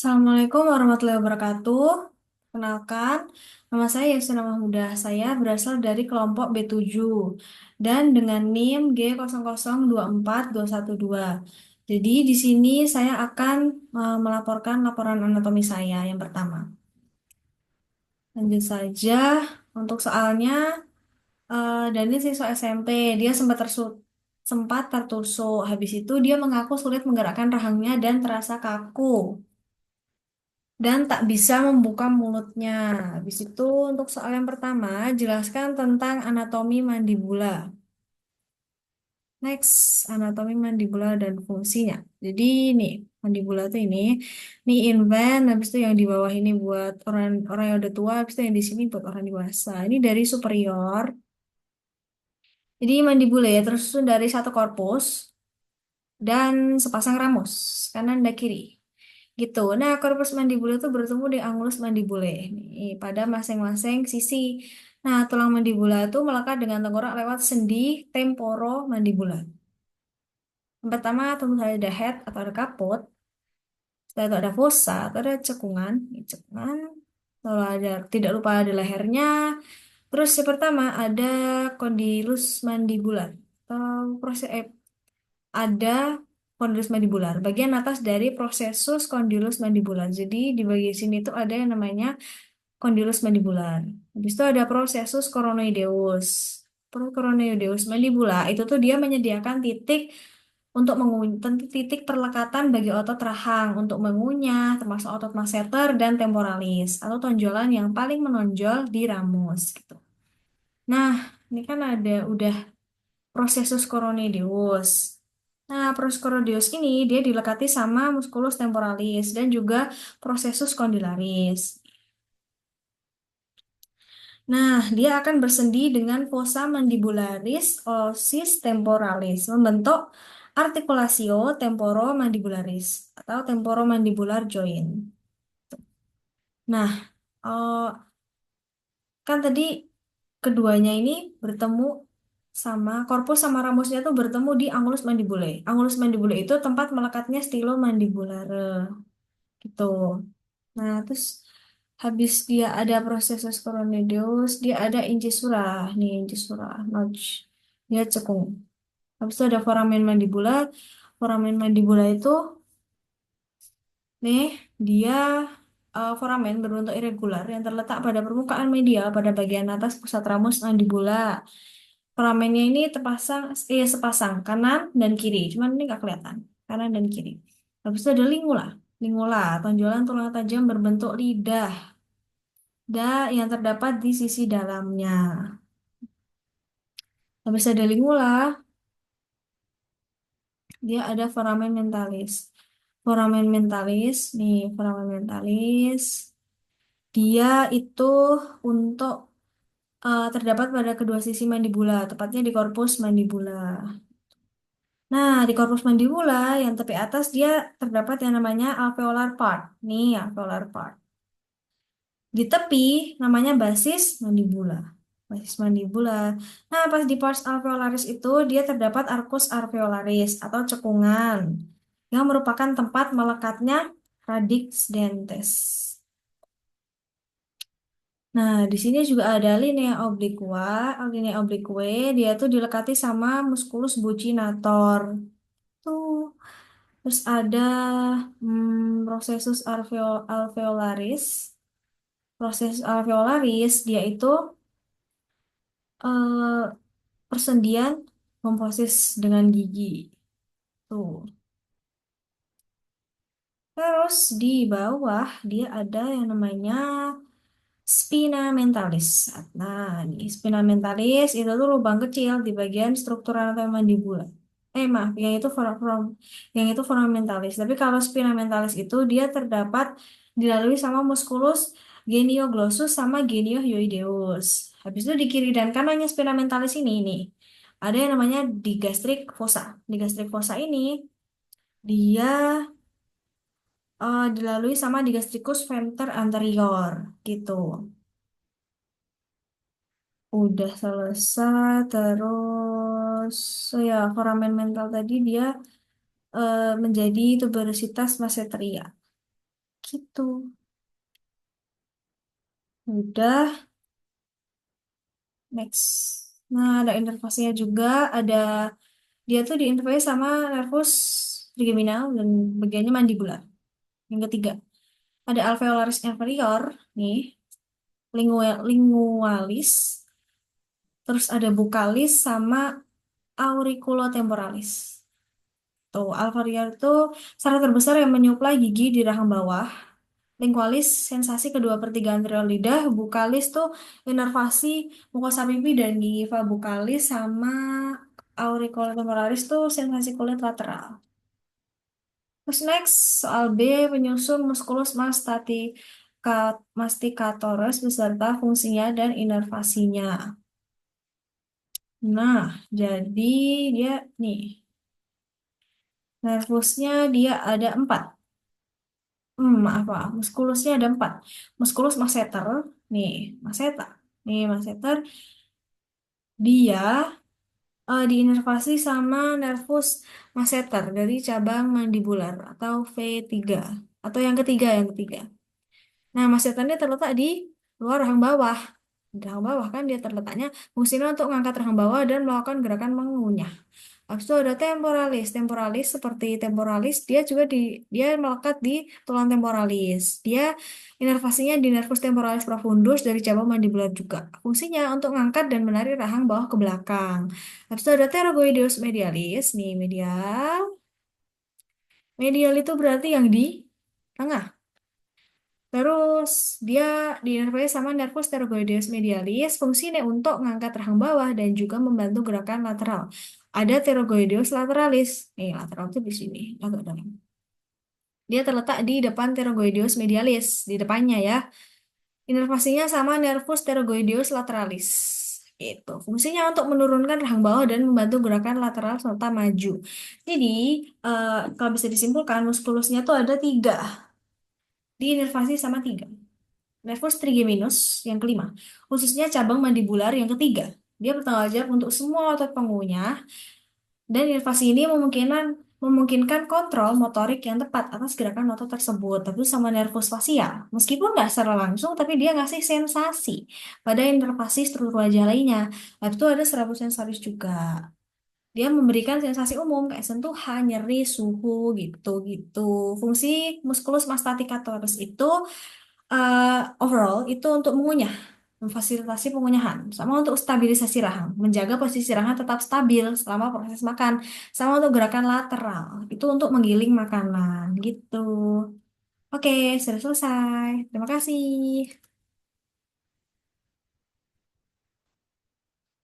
Assalamualaikum warahmatullahi wabarakatuh. Kenalkan, nama saya Yasin Mahmuda. Saya berasal dari kelompok B7 dan dengan NIM G00241212. Jadi di sini saya akan melaporkan laporan anatomi saya yang pertama. Lanjut saja untuk soalnya, dan ini siswa SMP, dia sempat tertusuk. Habis itu dia mengaku sulit menggerakkan rahangnya dan terasa kaku dan tak bisa membuka mulutnya. Habis itu untuk soal yang pertama, jelaskan tentang anatomi mandibula. Next, anatomi mandibula dan fungsinya. Jadi nih, mandibula tuh ini invent, habis itu yang di bawah ini buat orang orang yang udah tua, habis itu yang di sini buat orang dewasa. Ini dari superior. Jadi mandibula ya tersusun dari satu korpus dan sepasang ramus kanan dan kiri. Gitu. Nah, korpus mandibula itu bertemu di angulus mandibule nih, pada masing-masing sisi. Nah, tulang mandibula itu melekat dengan tenggorok lewat sendi temporomandibula. Yang pertama, tentu saja ada head atau ada kaput. Setelah itu ada fossa atau ada cekungan. Ini cekungan. Lalu ada, tidak lupa ada lehernya. Terus yang pertama ada condylus mandibular. Atau ada condylus mandibular, bagian atas dari processus condylus mandibular. Jadi di bagian sini tuh ada yang namanya condylus mandibular. Habis itu ada processus coronoideus. Coronoideus mandibula itu tuh dia menyediakan titik untuk titik perlekatan bagi otot rahang untuk mengunyah, termasuk otot masseter dan temporalis atau tonjolan yang paling menonjol di ramus gitu. Nah, ini kan ada udah processus coronoideus. Nah, proses coronoideus ini dia dilekati sama musculus temporalis dan juga processus condylaris. Nah, dia akan bersendi dengan fossa mandibularis ossis temporalis, membentuk articulatio temporomandibularis atau temporomandibular joint. Nah, kan tadi keduanya ini bertemu sama korpus sama ramusnya tuh bertemu di angulus mandibulae. Angulus mandibulae itu tempat melekatnya stylomandibulare gitu. Nah, terus habis dia ada proses coronoideus, dia ada incisura, nih incisura, notch. Dia cekung. Habis itu ada foramen mandibula. Foramen mandibula itu nih dia foramen berbentuk irregular yang terletak pada permukaan medial pada bagian atas pusat ramus mandibula. Foramennya ini sepasang kanan dan kiri, cuman ini nggak kelihatan kanan dan kiri. Habis itu ada lingula. Lingula, tonjolan tulang tajam berbentuk lidah yang terdapat di sisi dalamnya. Habis ada lingula, dia ada foramen mentalis. Foramen mentalis, nih foramen mentalis, dia itu untuk terdapat pada kedua sisi mandibula, tepatnya di korpus mandibula. Nah, di korpus mandibula yang tepi atas dia terdapat yang namanya alveolar part. Nih, alveolar part. Di tepi namanya basis mandibula. Basis mandibula. Nah, pas di pars alveolaris itu dia terdapat arcus alveolaris atau cekungan yang merupakan tempat melekatnya radix dentes. Nah, di sini juga ada linea obliqua. Linea oblique dia tuh dilekati sama musculus buccinator. Tuh. Terus ada processus alveolaris. Proses alveolaris dia itu eh, persendian komposis dengan gigi. Tuh. Terus di bawah dia ada yang namanya spina mentalis. Nah, di spina mentalis itu tuh lubang kecil di bagian struktur anatomi mandibula. Maaf, yang itu foramen mentalis. Tapi kalau spina mentalis itu dia terdapat dilalui sama musculus genioglossus sama geniohyoideus. Habis itu di kiri dan kanannya spina mentalis ini nih ada yang namanya digastric fossa. Digastric fossa ini dia dilalui sama digastricus venter anterior gitu. Udah selesai, terus ya foramen mental tadi dia menjadi tuberositas masetria Gitu. Udah, next. Nah, ada inervasinya juga, ada dia tuh diinterfase sama nervus trigeminal dan bagiannya mandibular. Yang ketiga, ada alveolaris inferior nih, lingualis, terus ada buccalis sama auriculotemporalis. Tuh, alveolar itu saraf terbesar yang menyuplai gigi di rahang bawah. Lingualis sensasi kedua pertiga anterior lidah, buccalis tuh inervasi mukosa pipi dan gingiva buccalis sama auriculotemporalis tuh sensasi kulit lateral. Terus next, soal B, penyusun musculus masticatorus beserta fungsinya dan inervasinya. Nah, jadi dia nih, nervusnya dia ada 4. Maaf, muskulusnya ada 4. Musculus masseter, nih, masseter. Nih, masseter, dia diinervasi sama nervus masseter dari cabang mandibular atau V3. Atau yang ketiga. Nah, masseternya terletak di luar rahang bawah. Di rahang bawah kan dia terletaknya fungsinya untuk mengangkat rahang bawah dan melakukan gerakan mengunyah. Habis itu ada temporalis. Temporalis seperti temporalis dia melekat di tulang temporalis. Dia inervasinya di nervus temporalis profundus dari cabang mandibular juga. Fungsinya untuk mengangkat dan menarik rahang bawah ke belakang. Habis itu ada pterygoideus medialis. Nih medial. Medial itu berarti yang di tengah. Terus dia dinervasi sama nervus pterygoideus medialis, fungsinya untuk mengangkat rahang bawah dan juga membantu gerakan lateral. Ada pterygoideus lateralis. Nih, lateral itu di sini, agak dalam. Dia terletak di depan pterygoideus medialis, di depannya ya. Inervasinya sama nervus pterygoideus lateralis. Itu fungsinya untuk menurunkan rahang bawah dan membantu gerakan lateral serta maju. Jadi, kalau bisa disimpulkan, muskulusnya tuh ada 3. Diinervasi sama 3. Nervus trigeminus yang kelima, khususnya cabang mandibular yang ketiga. Dia bertanggung jawab untuk semua otot pengunyah dan inovasi ini memungkinkan kontrol motorik yang tepat atas gerakan otot tersebut. Tapi sama nervus fasial, meskipun nggak secara langsung, tapi dia ngasih sensasi pada inervasi struktur wajah lainnya. Habis itu ada serabut sensoris juga. Dia memberikan sensasi umum kayak sentuhan, nyeri, suhu gitu-gitu. Fungsi musculus masticatorus itu overall itu untuk mengunyah, memfasilitasi pengunyahan, sama untuk stabilisasi rahang, menjaga posisi rahang tetap stabil selama proses makan, sama untuk gerakan lateral, itu untuk menggiling makanan gitu. Oke, sudah selesai. Terima kasih.